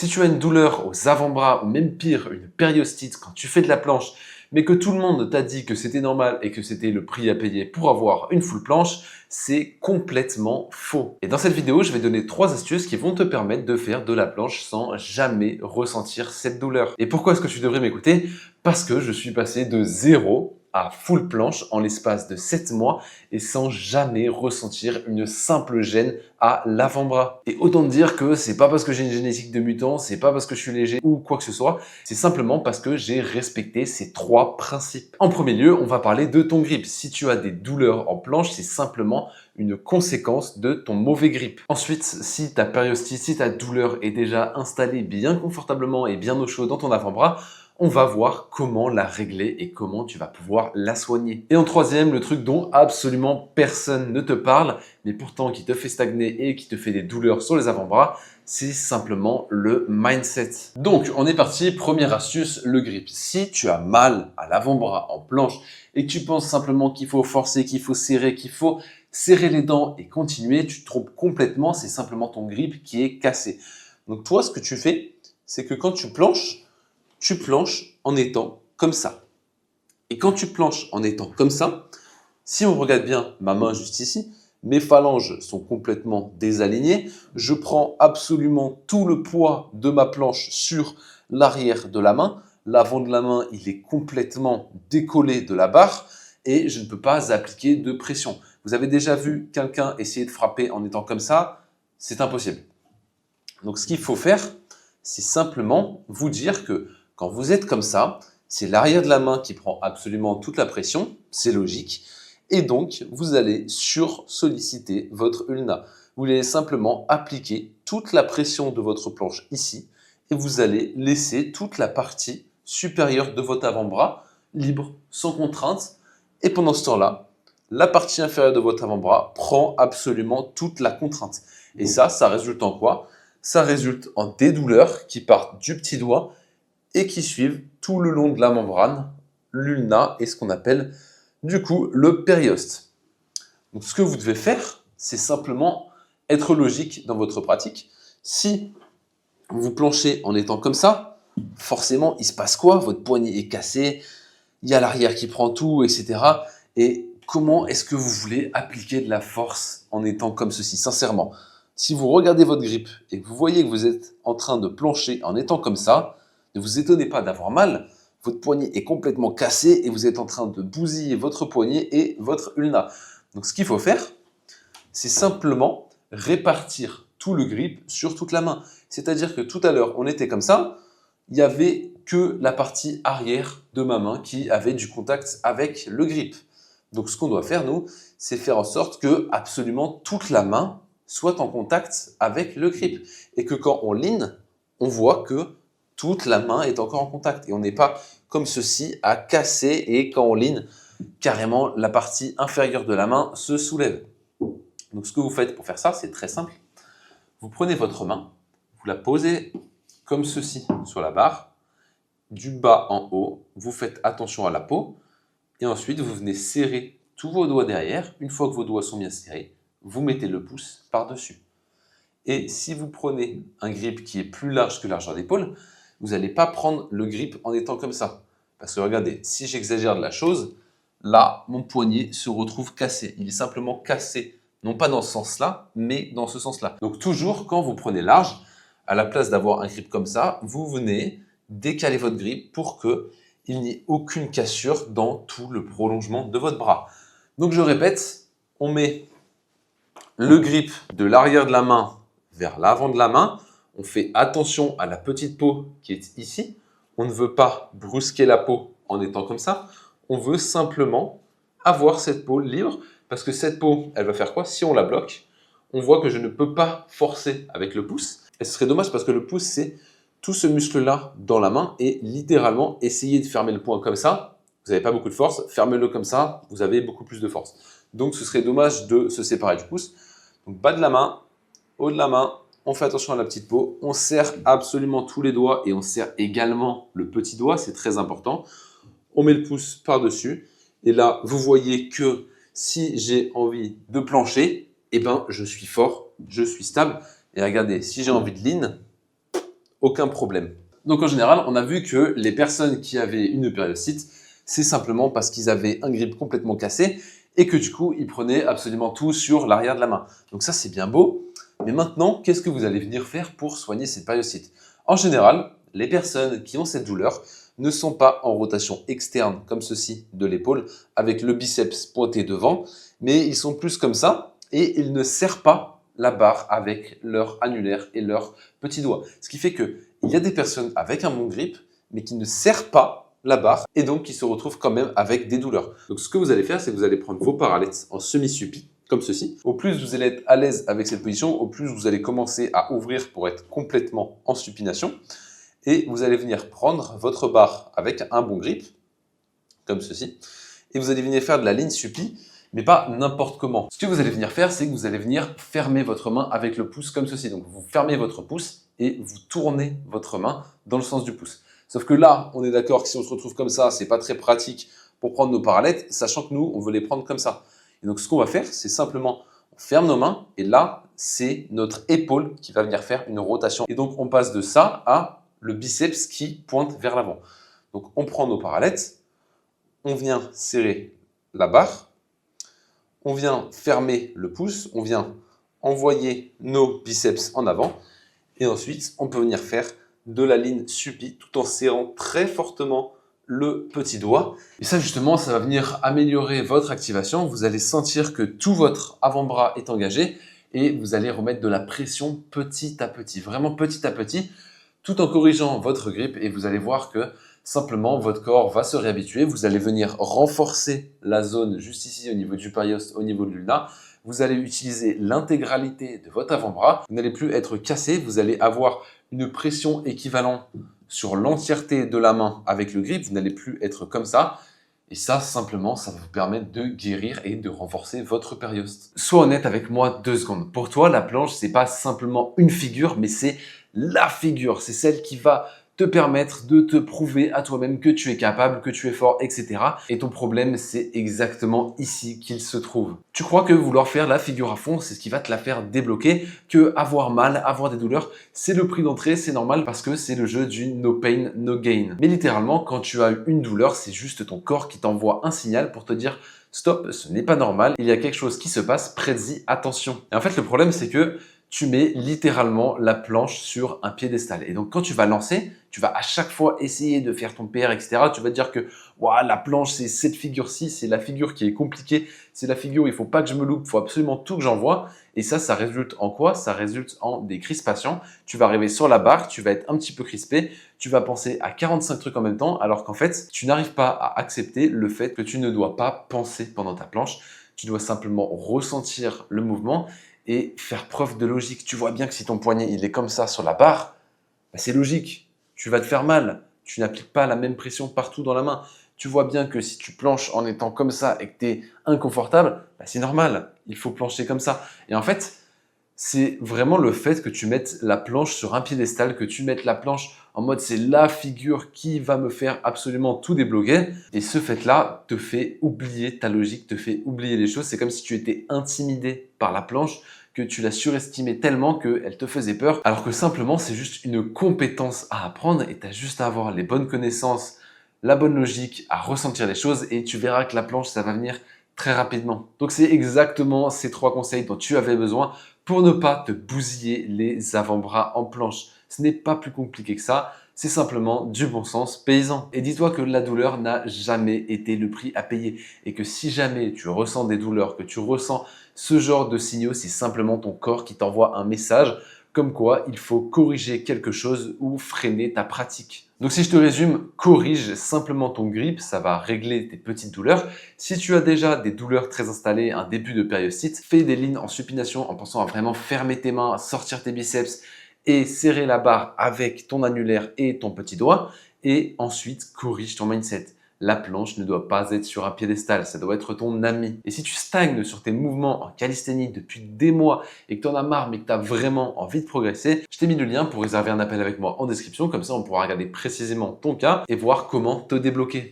Si tu as une douleur aux avant-bras ou même pire, une périostite quand tu fais de la planche, mais que tout le monde t'a dit que c'était normal et que c'était le prix à payer pour avoir une full planche, c'est complètement faux. Et dans cette vidéo, je vais donner 3 astuces qui vont te permettre de faire de la planche sans jamais ressentir cette douleur. Et pourquoi est-ce que tu devrais m'écouter? Parce que je suis passé de 0 à full planche en l'espace de 7 mois et sans jamais ressentir une simple gêne à l'avant-bras. Et autant te dire que c'est pas parce que j'ai une génétique de mutant, c'est pas parce que je suis léger ou quoi que ce soit, c'est simplement parce que j'ai respecté ces 3 principes. En premier lieu, on va parler de ton grip. Si tu as des douleurs en planche, c'est simplement une conséquence de ton mauvais grip. Ensuite, si ta périostite, si ta douleur est déjà installée bien confortablement et bien au chaud dans ton avant-bras, on va voir comment la régler et comment tu vas pouvoir la soigner. Et en troisième, le truc dont absolument personne ne te parle, mais pourtant qui te fait stagner et qui te fait des douleurs sur les avant-bras, c'est simplement le mindset. Donc, on est parti. Première astuce, le grip. Si tu as mal à l'avant-bras en planche et que tu penses simplement qu'il faut forcer, qu'il faut serrer les dents et continuer, tu te trompes complètement. C'est simplement ton grip qui est cassé. Donc, toi, ce que tu fais, c'est que quand tu planches en étant comme ça. Et quand tu planches en étant comme ça, si on regarde bien ma main juste ici, mes phalanges sont complètement désalignées. Je prends absolument tout le poids de ma planche sur l'arrière de la main. L'avant de la main, il est complètement décollé de la barre et je ne peux pas appliquer de pression. Vous avez déjà vu quelqu'un essayer de frapper en étant comme ça? C'est impossible. Donc, ce qu'il faut faire, c'est simplement vous dire que quand vous êtes comme ça, c'est l'arrière de la main qui prend absolument toute la pression, c'est logique, et donc vous allez sur-solliciter votre ulna. Vous allez simplement appliquer toute la pression de votre planche ici, et vous allez laisser toute la partie supérieure de votre avant-bras libre, sans contrainte, et pendant ce temps-là, la partie inférieure de votre avant-bras prend absolument toute la contrainte. Et ça résulte en quoi? Ça résulte en des douleurs qui partent du petit doigt et qui suivent tout le long de la membrane, l'ulna et ce qu'on appelle du coup le périoste. Donc ce que vous devez faire, c'est simplement être logique dans votre pratique. Si vous planchez en étant comme ça, forcément il se passe quoi? Votre poignet est cassé, il y a l'arrière qui prend tout, etc. Et comment est-ce que vous voulez appliquer de la force en étant comme ceci? Sincèrement, si vous regardez votre grip et que vous voyez que vous êtes en train de plancher en étant comme ça, ne vous étonnez pas d'avoir mal. Votre poignet est complètement cassé et vous êtes en train de bousiller votre poignet et votre ulna. Donc ce qu'il faut faire, c'est simplement répartir tout le grip sur toute la main. C'est-à-dire que tout à l'heure, on était comme ça, il n'y avait que la partie arrière de ma main qui avait du contact avec le grip. Donc ce qu'on doit faire, nous, c'est faire en sorte que absolument toute la main soit en contact avec le grip. Et que quand on lean, on voit que toute la main est encore en contact. Et on n'est pas comme ceci à casser et quand on lean, carrément la partie inférieure de la main se soulève. Donc ce que vous faites pour faire ça, c'est très simple. Vous prenez votre main, vous la posez comme ceci sur la barre, du bas en haut, vous faites attention à la peau, et ensuite vous venez serrer tous vos doigts derrière. Une fois que vos doigts sont bien serrés, vous mettez le pouce par-dessus. Et si vous prenez un grip qui est plus large que largeur d'épaule, vous n'allez pas prendre le grip en étant comme ça. Parce que regardez, si j'exagère de la chose, là, mon poignet se retrouve cassé. Il est simplement cassé, non pas dans ce sens-là, mais dans ce sens-là. Donc toujours, quand vous prenez large, à la place d'avoir un grip comme ça, vous venez décaler votre grip pour qu'il n'y ait aucune cassure dans tout le prolongement de votre bras. Donc je répète, on met le grip de l'arrière de la main vers l'avant de la main. On fait attention à la petite peau qui est ici. On ne veut pas brusquer la peau en étant comme ça. On veut simplement avoir cette peau libre parce que cette peau, elle va faire quoi? Si on la bloque, on voit que je ne peux pas forcer avec le pouce. Et ce serait dommage parce que le pouce, c'est tout ce muscle-là dans la main et littéralement, essayez de fermer le poing comme ça. Vous n'avez pas beaucoup de force. Fermez-le comme ça, vous avez beaucoup plus de force. Donc, ce serait dommage de se séparer du pouce. Donc, bas de la main, haut de la main, on fait attention à la petite peau. On serre absolument tous les doigts et on serre également le petit doigt, c'est très important. On met le pouce par-dessus. Et là, vous voyez que si j'ai envie de plancher, eh ben, je suis fort, je suis stable. Et regardez, si j'ai envie de lean, aucun problème. Donc en général, on a vu que les personnes qui avaient une périostite, c'est simplement parce qu'ils avaient un grip complètement cassé et que du coup, ils prenaient absolument tout sur l'arrière de la main. Donc ça, c'est bien beau. Mais maintenant, qu'est-ce que vous allez venir faire pour soigner cette périostite? En général, les personnes qui ont cette douleur ne sont pas en rotation externe comme ceci de l'épaule avec le biceps pointé devant, mais ils sont plus comme ça et ils ne serrent pas la barre avec leur annulaire et leur petit doigt. Ce qui fait qu'il y a des personnes avec un bon grip, mais qui ne serrent pas la barre et donc qui se retrouvent quand même avec des douleurs. Donc ce que vous allez faire, c'est que vous allez prendre vos parallettes en semi-suppi, comme ceci. Au plus vous allez être à l'aise avec cette position, au plus vous allez commencer à ouvrir pour être complètement en supination. Et vous allez venir prendre votre barre avec un bon grip, comme ceci. Et vous allez venir faire de la ligne suppi, mais pas n'importe comment. Ce que vous allez venir faire, c'est que vous allez venir fermer votre main avec le pouce comme ceci. Donc vous fermez votre pouce et vous tournez votre main dans le sens du pouce. Sauf que là, on est d'accord que si on se retrouve comme ça, c'est pas très pratique pour prendre nos parallettes, sachant que nous, on veut les prendre comme ça. Et donc ce qu'on va faire, c'est simplement, on ferme nos mains et là, c'est notre épaule qui va venir faire une rotation. Et donc on passe de ça à le biceps qui pointe vers l'avant. Donc on prend nos parallettes, on vient serrer la barre, on vient fermer le pouce, on vient envoyer nos biceps en avant et ensuite on peut venir faire de la ligne suppi tout en serrant très fortement le petit doigt. Et ça justement, ça va venir améliorer votre activation. Vous allez sentir que tout votre avant-bras est engagé et vous allez remettre de la pression petit à petit, vraiment petit à petit, tout en corrigeant votre grip et vous allez voir que simplement votre corps va se réhabituer. Vous allez venir renforcer la zone juste ici au niveau du périoste, au niveau de l'ulna. Vous allez utiliser l'intégralité de votre avant-bras. Vous n'allez plus être cassé. Vous allez avoir une pression équivalente sur l'entièreté de la main avec le grip. Vous n'allez plus être comme ça. Et ça, simplement, ça va vous permettre de guérir et de renforcer votre périoste. Sois honnête avec moi 2 secondes. Pour toi, la planche, c'est pas simplement une figure, mais c'est la figure. C'est celle qui va te permettre de te prouver à toi-même que tu es capable, que tu es fort, etc. Et ton problème, c'est exactement ici qu'il se trouve. Tu crois que vouloir faire la figure à fond, c'est ce qui va te la faire débloquer, que avoir mal, avoir des douleurs, c'est le prix d'entrée, c'est normal parce que c'est le jeu du no pain, no gain. Mais littéralement, quand tu as une douleur, c'est juste ton corps qui t'envoie un signal pour te dire stop, ce n'est pas normal, il y a quelque chose qui se passe, prête-y attention. Et en fait, le problème, c'est que tu mets littéralement la planche sur un piédestal. Et donc, quand tu vas lancer, tu vas à chaque fois essayer de faire ton PR, etc. Tu vas te dire que la planche, c'est cette figure-ci, c'est la figure qui est compliquée, c'est la figure où il ne faut pas que je me loupe, il faut absolument tout que j'envoie. Et ça résulte en quoi? Ça résulte en des crispations. Tu vas arriver sur la barre, tu vas être un petit peu crispé, tu vas penser à 45 trucs en même temps, alors qu'en fait, tu n'arrives pas à accepter le fait que tu ne dois pas penser pendant ta planche. Tu dois simplement ressentir le mouvement et faire preuve de logique. Tu vois bien que si ton poignet il est comme ça sur la barre, c'est logique. Tu vas te faire mal. Tu n'appliques pas la même pression partout dans la main. Tu vois bien que si tu planches en étant comme ça et que tu es inconfortable, c'est normal. Il faut plancher comme ça. Et en fait, c'est vraiment le fait que tu mettes la planche sur un piédestal, que tu mettes la planche en mode c'est la figure qui va me faire absolument tout débloquer. Et ce fait-là te fait oublier ta logique, te fait oublier les choses. C'est comme si tu étais intimidé par la planche, que tu la surestimais tellement qu'elle te faisait peur. Alors que simplement, c'est juste une compétence à apprendre et tu as juste à avoir les bonnes connaissances, la bonne logique, à ressentir les choses et tu verras que la planche, ça va venir très rapidement. Donc c'est exactement ces 3 conseils dont tu avais besoin pour ne pas te bousiller les avant-bras en planche. Ce n'est pas plus compliqué que ça, c'est simplement du bon sens paysan. Et dis-toi que la douleur n'a jamais été le prix à payer et que si jamais tu ressens des douleurs, que tu ressens ce genre de signaux, c'est simplement ton corps qui t'envoie un message comme quoi il faut corriger quelque chose ou freiner ta pratique. Donc si je te résume, corrige simplement ton grip, ça va régler tes petites douleurs. Si tu as déjà des douleurs très installées, un début de périostite, fais des lignes en supination en pensant à vraiment fermer tes mains, sortir tes biceps et serrer la barre avec ton annulaire et ton petit doigt. Et ensuite, corrige ton mindset. La planche ne doit pas être sur un piédestal, ça doit être ton ami. Et si tu stagnes sur tes mouvements en calisthénie depuis des mois et que tu en as marre mais que tu as vraiment envie de progresser, je t'ai mis le lien pour réserver un appel avec moi en description, comme ça on pourra regarder précisément ton cas et voir comment te débloquer.